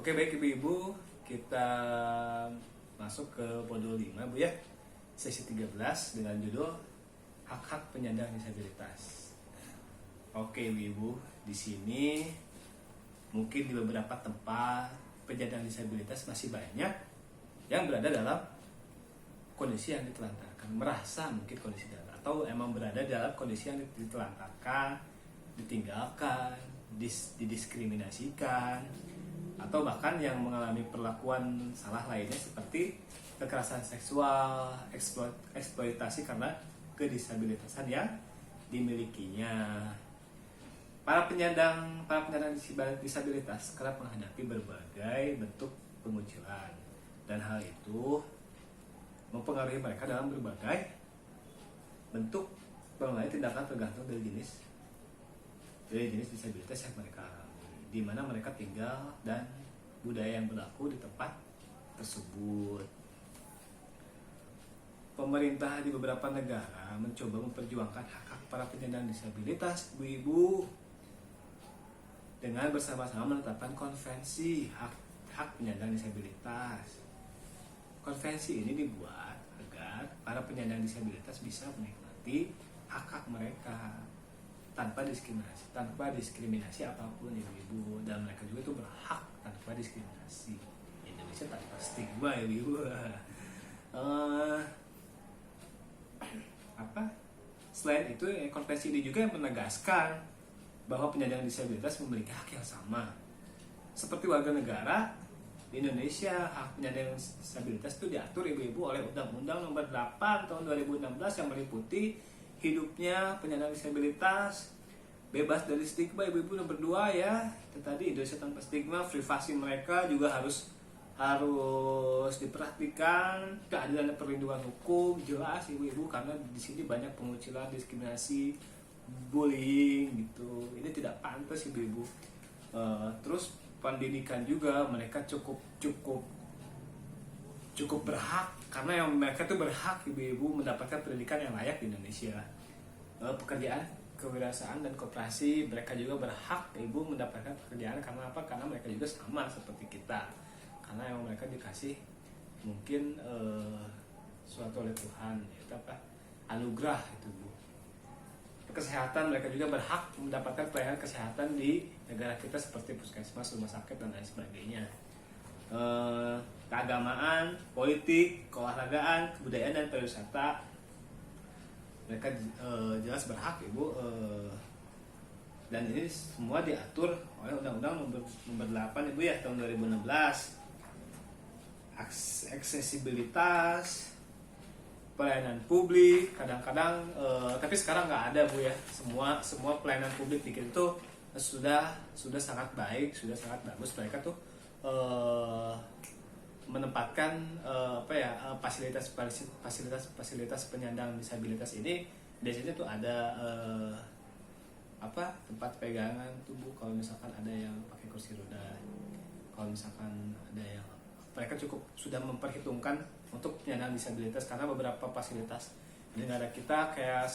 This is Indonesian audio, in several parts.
Oke, baik Ibu-Ibu, kita masuk ke modul 5 Bu ya. Sesi 13 dengan judul Hak-hak penyandang disabilitas. Oke Ibu-Ibu, di sini mungkin di beberapa tempat penyandang disabilitas masih banyak yang berada dalam kondisi yang ditelantarkan, merasa mungkin kondisi dalam, atau emang berada dalam kondisi yang ditelantarkan, ditinggalkan, didiskriminasikan, atau bahkan yang mengalami perlakuan salah lainnya seperti kekerasan seksual, eksploitasi karena kedisabilitasan yang dimilikinya. Para penyandang disabilitas kerap menghadapi berbagai bentuk pengucilan, dan hal itu mempengaruhi mereka dalam berbagai bentuk berbagai tindakan tergantung dari jenis disabilitas yang mereka alami, di mana mereka tinggal dan budaya yang berlaku di tempat tersebut. Pemerintah di beberapa negara mencoba memperjuangkan hak-hak para penyandang disabilitas, ibu-ibu, dengan bersama-sama menetapkan konvensi hak penyandang disabilitas. Konvensi ini dibuat agar para penyandang disabilitas bisa menikmati hak-hak mereka tanpa diskriminasi apapun, ibu-ibu, dan mereka juga itu berhak tanpa diskriminasi. Indonesia tanpa stigma, ibu-ibu. Selain itu, konvensi ini juga menegaskan bahwa penyandang disabilitas memiliki hak yang sama seperti warga negara di Indonesia. Hak penyandang disabilitas itu diatur, ibu-ibu, oleh Undang-Undang Nomor 8 Tahun 2016 yang meliputi hidupnya penyandang disabilitas bebas dari stigma, ibu-ibu. Nomor 2 ya, itu tadi, Indonesia tanpa stigma. Privasi mereka juga harus diperhatikan, keadilan dan perlindungan hukum jelas, ibu-ibu, karena di sini banyak pengucilan, diskriminasi, bullying gitu. Ini tidak pantas, ibu-ibu. Terus pendidikan juga mereka cukup berhak, karena yang mereka tuh berhak, ibu-ibu, mendapatkan pendidikan yang layak di Indonesia. Pekerjaan, kewirausahaan dan koperasi, mereka juga berhak, ibu, mendapatkan pekerjaan. Karena apa? Karena mereka juga sama seperti kita, karena yang mereka dikasih mungkin suatu oleh Tuhan, yaitu apa? Anugerah itu, Bu. Kesehatan, mereka juga berhak mendapatkan pelayanan kesehatan di negara kita seperti puskesmas, rumah sakit, dan lain sebagainya. Keagamaan, politik, keolahragaan, kebudayaan, dan pariwisata, mereka jelas berhak, ibu, dan ini semua diatur oleh Undang-Undang Nomor 8, ibu ya, tahun 2016. Aksesibilitas, pelayanan publik, kadang-kadang tapi sekarang nggak ada, Bu ya. Semua pelayanan publik di kita itu sudah sangat baik, sudah sangat bagus. Mereka tuh menempatkan fasilitas penyandang disabilitas ini biasanya tuh ada tempat pegangan tuh, Bu. Kalau misalkan ada yang pakai kursi roda, kalau misalkan ada yang, mereka cukup sudah memperhitungkan untuk penyandang disabilitas, karena beberapa fasilitas di negara kita kayak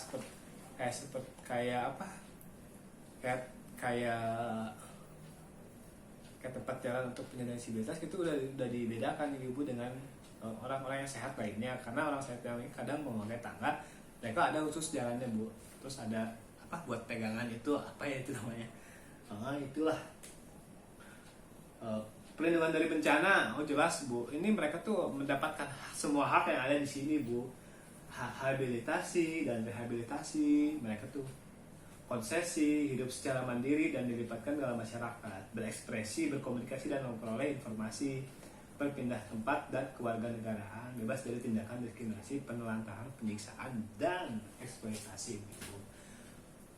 tempat jalan untuk penyandang disabilitas itu udah dibedakan, ibu, dengan orang-orang yang sehat lainnya. Karena orang sehat yang kadang mau naik tangga, mereka ada khusus jalannya, Bu. Terus ada buat pegangan itu, itu namanya, itulah perlindungan dari bencana. Jelas, Bu, ini mereka tuh mendapatkan semua hak yang ada di sini, Bu. Habilitasi dan rehabilitasi, mereka tuh konsesi, hidup secara mandiri dan dilibatkan dalam masyarakat, berekspresi, berkomunikasi, dan memperoleh informasi, berpindah tempat dan kewarganegaraan, bebas dari tindakan diskriminasi, penelantaran, penyiksaan, dan eksploitasi, Bu.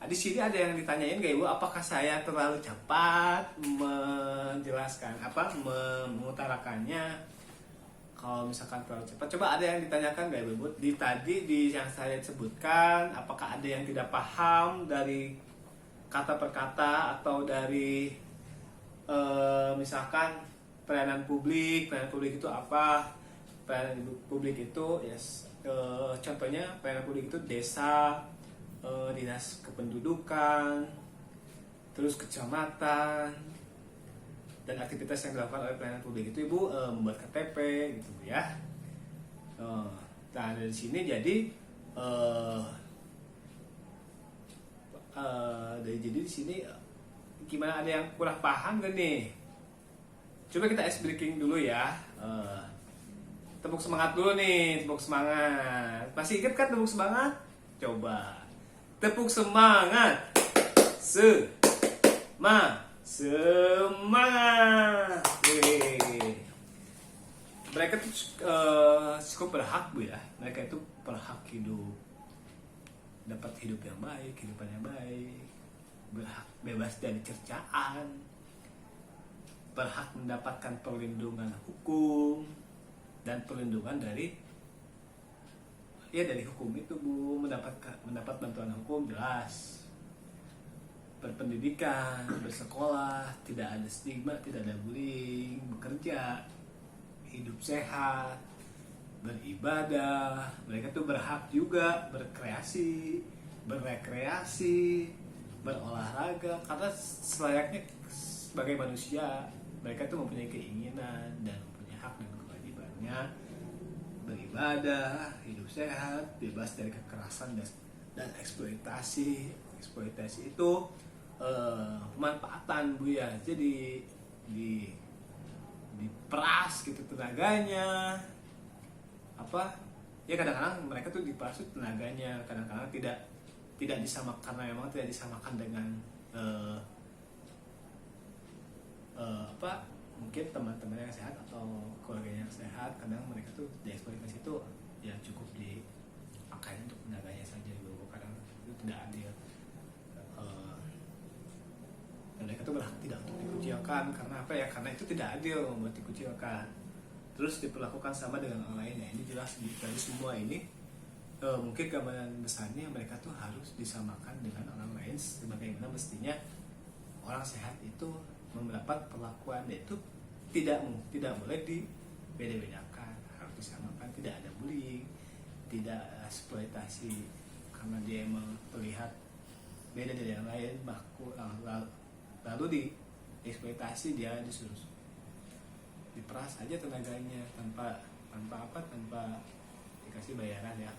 Di sini ada yang ditanyain, Ibu, apakah saya terlalu cepat menjelaskan mengutarakannya? Kalau misalkan terlalu cepat, coba ada yang ditanyakan, Ibu, tadi yang saya sebutkan, apakah ada yang tidak paham dari kata per kata, atau dari misalkan pelayanan publik itu apa? Pelayanan publik itu contohnya pelayanan publik itu desa, dinas kependudukan, terus kecamatan, Dan aktivitas yang dilakukan oleh pelayanan publik itu Ibu membuat KTP gitu Bu ya. Nah dari sini jadi jadi di sini gimana, ada yang kurang paham gak nih? Coba kita ice breaking dulu ya. Tepuk semangat dulu nih, tepuk semangat. Masih ingat kan tepuk semangat? Coba tepuk semangat. Semangat. Mereka tuh cukup berhak Bu ya. Mereka itu berhak hidup, dapat hidup yang baik, kehidupan yang baik, berhak bebas dari cercaan, berhak mendapatkan perlindungan hukum dan perlindungan dari hukum itu Bu, mendapat bantuan hukum jelas, berpendidikan, bersekolah, tidak ada stigma, tidak ada bullying, bekerja, hidup sehat, beribadah. Mereka tuh berhak juga berkreasi, berrekreasi, berolahraga, karena selayaknya sebagai manusia mereka tuh mempunyai keinginan dan mempunyai hak dan kewajibannya beribadah, hidup sehat, bebas dari kekerasan dan eksploitasi. Eksploitasi itu pemanfaatan Bu ya, jadi diperas gitu tenaganya, ya kadang-kadang mereka tuh diperas tenaganya, kadang-kadang tidak disamakan, karena memang tidak disamakan dengan mungkin teman-teman yang sehat atau keluarganya yang sehat. Kadang mereka tuh dieksploitasi itu ya cukup dipakai untuk tenaganya saja Bu, kadang itu tidak adil. Dan mereka tuh berhak tidak untuk dikucilkan, karena apa ya, karena itu tidak adil membuat dikucilkan terus diperlakukan sama dengan orang lainnya. Ini jelas dari semua ini mungkin gambaran besarnya mereka tuh harus disamakan dengan orang lain, sebagaimana mestinya orang sehat itu mendapat perlakuan, yaitu tidak boleh dibeda-bedakan, harus disamakan, tidak ada bullying, tidak eksploitasi karena dia melihat beda dari yang lain, lalu dieksploitasi, dia disuruh diperas aja tenaganya tanpa dikasih bayaran ya,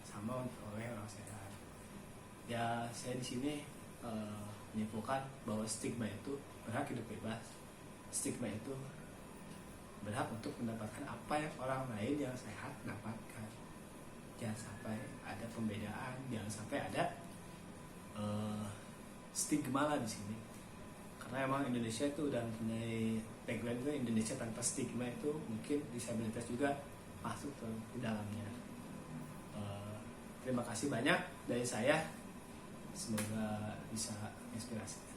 sama oleh orang sehat. Ya saya di sini menyimpulkan bahwa stigma itu berhak hidup bebas, stigma itu berhak untuk mendapatkan apa yang orang lain yang sehat dapatkan. Jangan sampai ada pembedaan, jangan sampai ada stigma lah di sini. Karena emang Indonesia itu udah mempunyai tagline itu, Indonesia tanpa stigma, itu mungkin disabilitas juga masuk ke dalamnya. Terima kasih banyak dari saya, semoga bisa inspirasi.